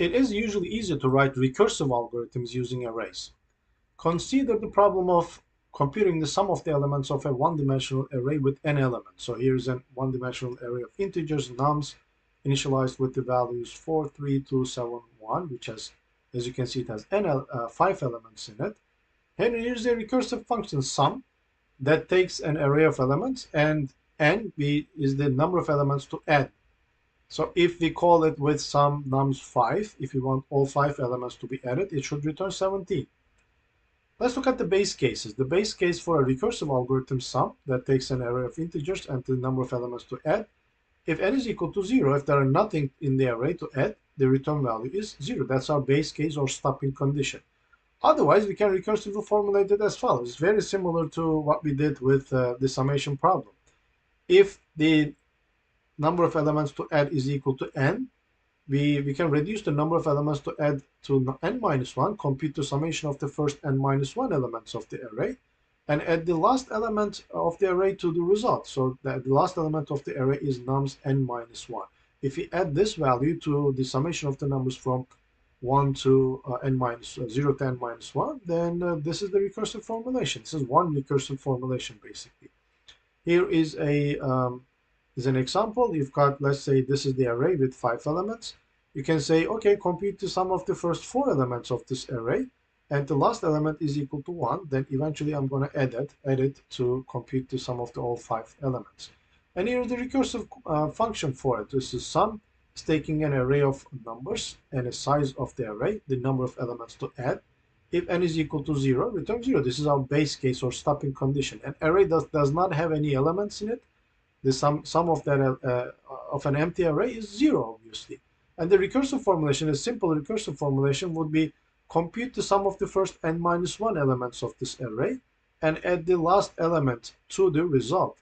It is usually easier to write recursive algorithms using arrays. Consider the problem of computing the sum of the elements of a one-dimensional array with n elements. So here's a one-dimensional array of integers, nums, initialized with the values 4, 3, 2, 7, 1, which has, as you can see, it has 5 elements in it. And here's a recursive function sum that takes an array of elements, and n is the number of elements to add. So if we call it with some nums 5, if we want all 5 elements to be added, it should return 17. Let's look at the base cases. The base case for a recursive algorithm sum that takes an array of integers and the number of elements to add. If n is equal to 0, if there are nothing in the array to add, the return value is 0. That's our base case or stopping condition. Otherwise, we can recursively formulate it as follows. It's very similar to what we did with the summation problem. If the number of elements to add is equal to n, we can reduce the number of elements to add to n minus 1, compute the summation of the first n minus 1 elements of the array, and add the last element of the array to the result. So that the last element of the array is nums n minus 1. If we add this value to the summation of the numbers from 1 to n minus 0 to n minus 1, then this is the recursive formulation. This is one recursive formulation, basically. Here is an example. You've got, let's say, this is the array with 5 elements. You can say, okay, compute the sum of the first 4 elements of this array, and the last element is equal to 1. Then eventually I'm going to add it to compute the sum of the all 5 elements. And here is the recursive function for it. This is sum. It's taking an array of numbers and a size of the array, the number of elements to add. If n is equal to 0, return 0. This is our base case or stopping condition. An array does not have any elements in it. The sum of that of an empty array is 0, obviously. And the recursive formulation, a simple recursive formulation, would be compute the sum of the first n minus 1 elements of this array and add the last element to the result.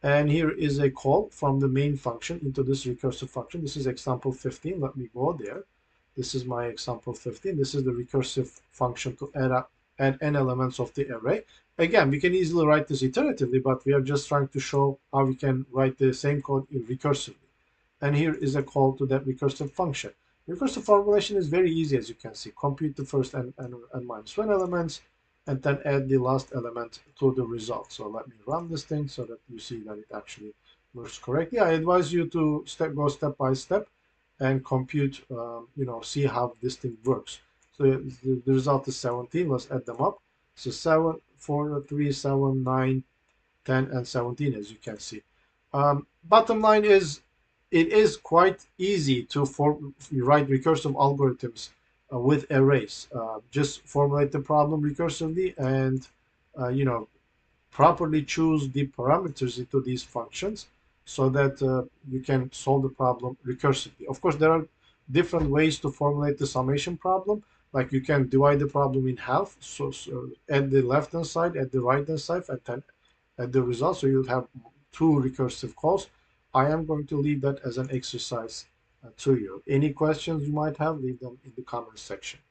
And here is a call from the main function into this recursive function. This is example 15. Let me go there. This is my example 15. This is the recursive function to add n elements of the array. Again, we can easily write this iteratively, but we are just trying to show how we can write the same code recursively. And here is a call to that recursive function. Recursive formulation is very easy, as you can see. Compute the first n minus 1 elements, and then add the last element to the result. So let me run this thing so that you see that it actually works correctly. I advise you to go step by step and compute, see how this thing works. So the result is 17. Let's add them up. So 7, 4, 3, 7, 9, 10, and 17, as you can see. Bottom line is, it is quite easy to write recursive algorithms with arrays. Just formulate the problem recursively and, properly choose the parameters into these functions so that you can solve the problem recursively. Of course, there are different ways to formulate the summation problem. Like you can divide the problem in half, so at the left-hand side, at the right-hand side, and then at the result, so you'll have 2 recursive calls. I am going to leave that as an exercise to you. Any questions you might have, leave them in the comments section.